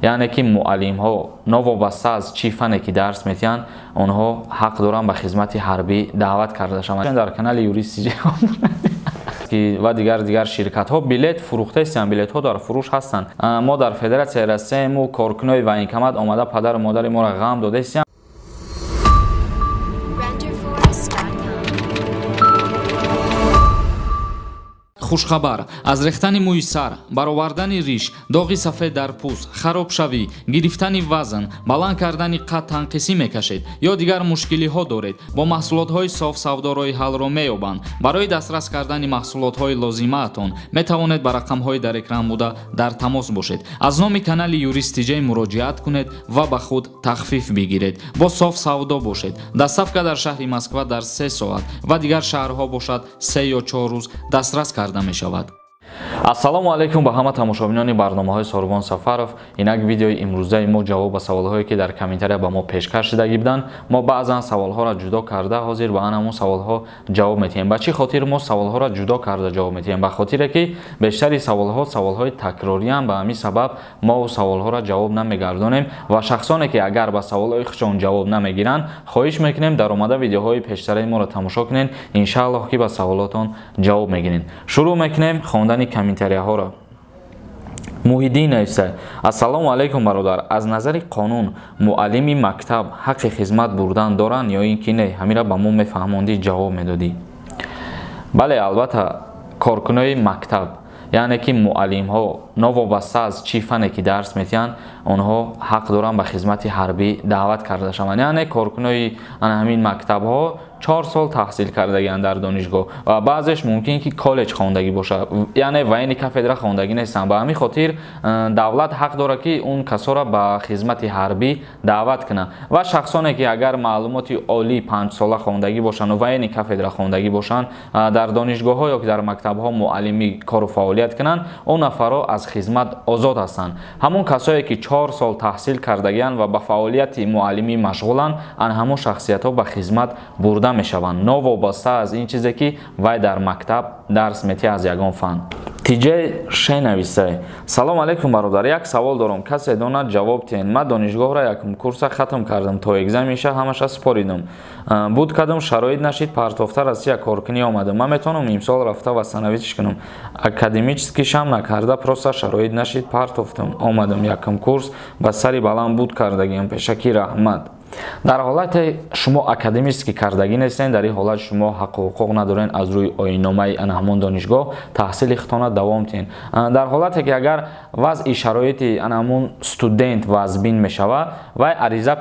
یعنی که معلم ها نوابسته از چی فنی که درس میتین اونها حق دارن به خدمت حربی دعوت کرده شوند. در کانال یوریست و دیگر شرکت ها بلیت فروخته هستند، بلیت ها در فروش هستند. ما در فدراسیون رسیم و کارکنای وینکمت آمده پدر و مادر ما را غم داده هستند. хушхабар аз рехтани мӯи сар, баровардани риш, доғи сафед дар пӯст, харобшавӣ, гирифтани вазн, баланд кардани қад танқисӣ мекашед ё дигар мушкилиҳо доред, бо маҳсулотҳои софсавдо роҳи ҳалро меёбанд. барои дастрас кардани маҳсулотҳои лозимаатон метавонед ба рақамҳои дар экран буда дар тамос бошед. аз номи канали юристиҷа муроҷиат кунед ва ба худ тахфиф бигиред. бо софсавдо бошед. доставка дар шаҳри Москва дар 3 соат ва дигар шаҳрҳо бошад 3 ё 4 рӯз дастрас карда мешавад. ассалому алайкум ба ҳама тамошобинони барномаҳои Сорбон Сафаров. инак видеои имрӯзаи мо ҷавоб ба саволҳое ки дар комментария ба мо пешкаш шудагӣ буданд. мо баъзан саволҳоро ҷудо карда ҳозир ба анамон саволҳо ҷавоб метиҳем. ба чӣ хотир мо саволҳоро ҷудо карда ҷавоб метиҳем? ба хотире ки бештари саволҳои такрорианд. ба ҳамин сабаб мо саволҳоро ҷавоб намегардонем ва шахсоне ки агар ба саволҳои худшон ҷавоб намегиранд, хоҳиш мекунем даромада видеоҳои пештараи моро тамошо кунед. иншааллоҳ ки ба саволотон ҷавоб мегирем. шурӯъ мекунем хондани комментарияҳоро. муҳиддин нависта: ассалому алайкум бародар, аз назари қонун муаллими мактаб ҳаққи хизмат бурдан доранд ё ин ки не? ҳамира ба мо мефаҳмондӣ, ҷавоб медодӣ. бале, албатта коркунои мактаб, яъне ки муаллимҳо новобаста аз чӣ фане ки дарс метиҳанд онҳо ҳақ доранд ба хизмати ҳарбӣ даъват карда шаванд. яъне коркунои ҳамин мактабҳо 4 сол таҳсил кардагианд дар донишгоҳ ва баъзеш мумкин ки коллеҷ хондагӣ бошад, яъне военни кафедра хондагӣ нестанд. ба ҳамин хотир давлат ҳақ дорад ки он касоро ба хизмати ҳарбӣ даъват кунад ва шахсоне ки агар маълумоти олӣ 5 сола хондагӣ бошанд ва военни кафедра хондагӣ бошанд, дар донишгоҳҳо ё ки дар мактабҳо муаллимӣ кору фаъолият кунанд, он нафарҳо аз хизмат озод ҳастанд. ҳамон касое ки 4 сол таҳсил кардагианд ва ба фаъолияти муаллимӣ машғуланд, ан ҳамон шахсиятҳо ба хизмат бурда мешаванд, новобаста аз ин чизе ки вай дар мактаб дарс метиҳад аз ягон фан. тиҷей шенависай: салом алайкум бародар, як савол дорам, касе донад ҷавоб тиҳед. ман донишгоҳро якум курса хатм кардам, то экзаменша ҳамаша споридам. буд кадам шароит нашид, партофта Россия коркунӣ омадам. ман метавонам имсол рафта вастанавитиш кунам. академически шам накарда, просто шароит нашид, партофтам омадам якум курс, ба сари баланд буд кардагиам. пешакӣ раҳмат. дар ҳолате шумо академически кардагӣ нестед, дар ин ҳолат шумо ҳаққу ҳуқуқ надоред аз рӯи оинномаи ҳамон донишгоҳ таҳсили худтона давом диҳед. дар ҳолате ки агар вазъи шароити ҳамон студент вазбин мешавад, вай ариза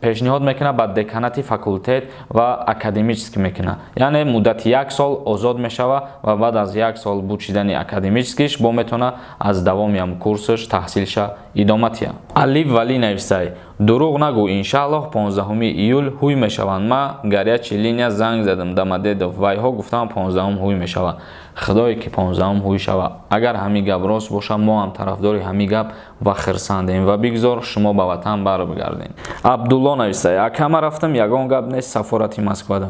пешниҳод мекунад ба деканати факултет ва академически мекунад, яъне муддати 1 сол озод мешавад ва баъд аз 1 сол буд шидани академическиш бо метавонад аз давоми ҳам курсаш таҳсилша идома диҳад. Али Вали нависай: дурӯғ нагӯ, иншааллоҳ 15 июл ҳуй мешаванд. ма гарячи линия занг задам Дамадедов, вайҳо гуфтанд 15 ҳуй мешавад. худое ки 15 ҳуй шавад. агар ҳамин гап рост бошад, мо ҳам тарафдори ҳамин гап ва хирсандем ва бигзор шумо ба ватан барбигардем. Абдулло нависай: акама рафтам, ягон гап нест, сафорати Москвада.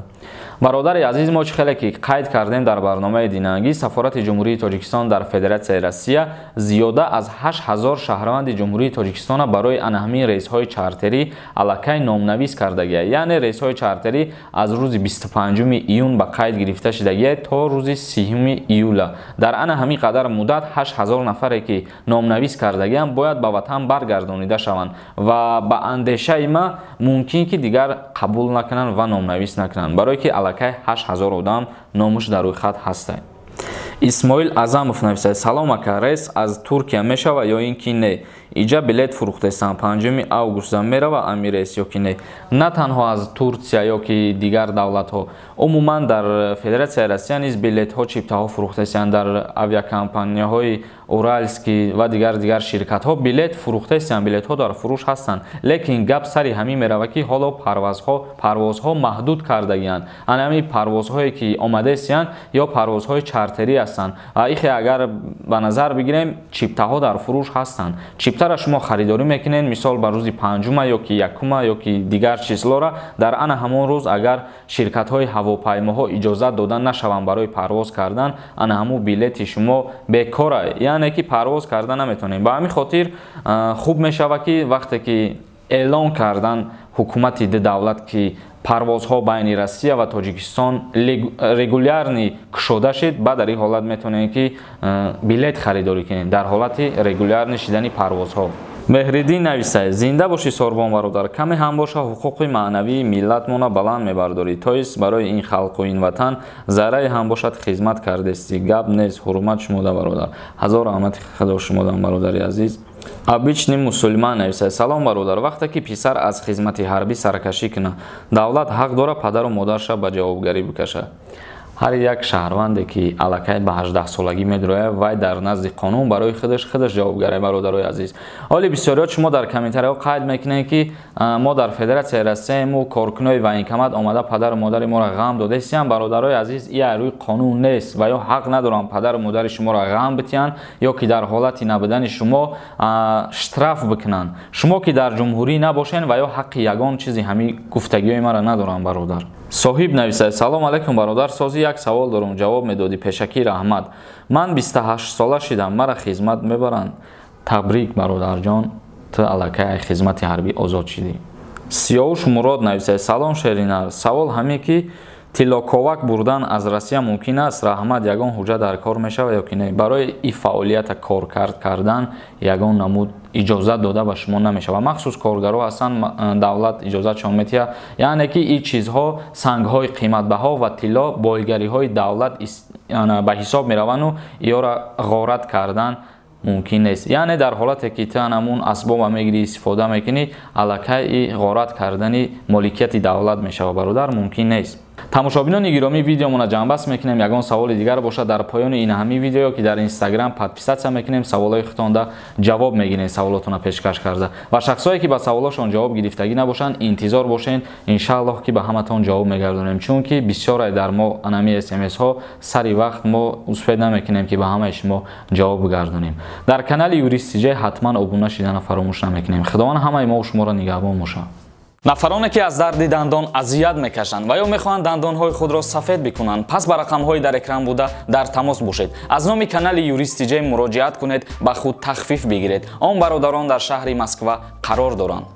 бародари азиз, мо чӣ хеле ки қайд кардем дар барномаи динангӣ, сафорати ҷумҳурии Тоҷикистон дар Федератсияи Россия зиёда аз 8000 шаҳрванди ҷумҳурии Тоҷикистона барои анаҳамин рейсҳои чартерӣ аллакай номнавис кардагианд. яъне рейсҳои чартерӣ аз рӯзи 25 июн ба қайд гирифта шудагианд то рӯзи 30 июла. дар анаҳамин қадар муддат 8000 нафаре ки номнавис кардагианд бояд ба ватан баргардонида шаванд ва ба андешаи ма мумкин ки дигар қабул накунанд ва номнавис накунанд, барое ки аллакай 8000 одам номуш дар рӯи хат ҳастанд. исмоил Азамов нависад: салом ака, рейс аз Туркия мешава ё ин ки не? иҷа билет фурӯхтестам, 5 августда мерава ами рейс ё ки не? на танҳо аз Турсия ё ки дигар давлатҳо, умуман дар Федератсияи Россия низ билетҳо, чиптаҳо фурӯхтестанд. дар авиакомпанияҳои Уральский ва дигар ширкатҳо билет фурӯхтестанд, билетҳо дар фурӯш ҳастанд. лекин гап сари ҳамин мерава ки ҳоло парвозҳо маҳдуд кардагианд. ҳамин парвозҳое ки омадестанд ё парвозҳои чартерӣ ҳастанд. ихе агар ба назар бигирем, чиптаҳо дар фурӯш ҳастанд. чипта بیشتر شما خریداری میکنین مثال بر روز پنجم یا که یکم یا که دیگر چیزلا را در آن همون روز اگر شرکت های هواپیماها اجازه دادن نشوند برای پرواز کردن آن همون بلیت شما بیکاره یعنی که پرواز کردن نمیتونین. به همین خاطر خوب میشود که وقتی که اعلان کردن حکومت دولت که پروازها بین روسیه و تاجیکستان رگولярni کشوده شد بعد در این حالت میتونین که بلیت خریداری کنین در حالت رگولярni شدن پروازها. مهردین نویسه زنده باشی سوربان برادر کمی هم باشه حقوق معنوی ملت مونا بلند میبرداری تا است برای این خلق و این وطن ذره هم باشد خدمت کرده استی گپ نیست حرمت شما برادر. هزار رحمت خدا شما برادر عزیز. обычный мусульман нависад салом бародар вақте ки писар аз хизмати ҳарбӣ саркашӣ кунад давлат ҳақ дора падару модарша ба ҷавобгарӣ бикашад. ҳар як шаҳрванде ки аллакай ба 18 солагӣ медурояд вай дар назди қонун барои худаш ҷавобгар бародарои азиз. ҳоли бисёриҳо шумо дар комментариҳо қайд мекунед ки мо дар федератсияи россияему коркунои военкомат омада падару модари моро ғам додастиям. бародарои азиз ин рӯи қонун нест ва ё ҳақ надоранд падару модари шуморо ғам битиҳанд ё ки дар ҳолати набудани шумо штраф бикунанд. шумо ки дар ҷумҳурӣ набошед ва ё ҳаққи ягон чизи ҳамин гуфтагиҳои маро надоранд бародар. соҳиб нависад салом алайкум бародар сози як савол дорам ҷавоб медодӣ пешакӣ раҳмат. ман 28 сола шидам маро хизмат мебаранд. табрик бародарҷон ту аллакай хизмати ҳарбӣ озод шидӣ. сиёвуш мурод нависад салом шеринар савол ҳаме ки тиллоковак бурдан аз россия мумкин аст раҳмат ягон ҳуҷҷат дар кор мешавад ё ки не барои ин фаъолията коркард кардан ягон намуд иҷозат дода ба шумо намешавад махсус коргаро ҳастанд давлат иҷозатшон метиҳад яъне ки ин чизҳо сангҳои қиматбаҳо ва тилло боигариҳои давлат ба ҳисоб мераванду иёра ғорат кардан мумкин нест. яъне дар ҳолате ки ту ҳамун асбоба мегирӣ истифода мекунӣ аллакай ин ғорат кардани моликияти давлат мешавад бародар мумкин нест. тамошобинони гиромӣ видеомона ҷамъбаст мекунем ягон саволи дигар бошад дар поёни ин ҳамин видео ки дар инстаграм подписатсия мекунем саволҳои худтонда ҷавоб мегирем саволотона пешкаш карда ва шахсое ки ба саволошон ҷавоб гирифтагӣ набошанд интизор бошед иншааллоҳ ки ба ҳаматон ҷавоб мегардонем чунки бисёре дар мо анами смсҳо сари вақт мо успед намекунем ки ба ҳамаи шумо ҷавоб бигардонем. дар канали юристтj ҳатман обуна шидана фаромӯш намекунем. худованд ҳамаи мо шуморо нигаҳбон бошад. нафароне ки аз дарди дандон азият мекашанд ва ё мехоҳанд дандонҳои худро сафед бикунанд пас ба рақамҳои дар экран буда дар тамос бошед. аз номи канали юристтj муроҷиат кунед ба худ тахфиф бигиред. он бародарон дар шаҳри Москва қарор доранд.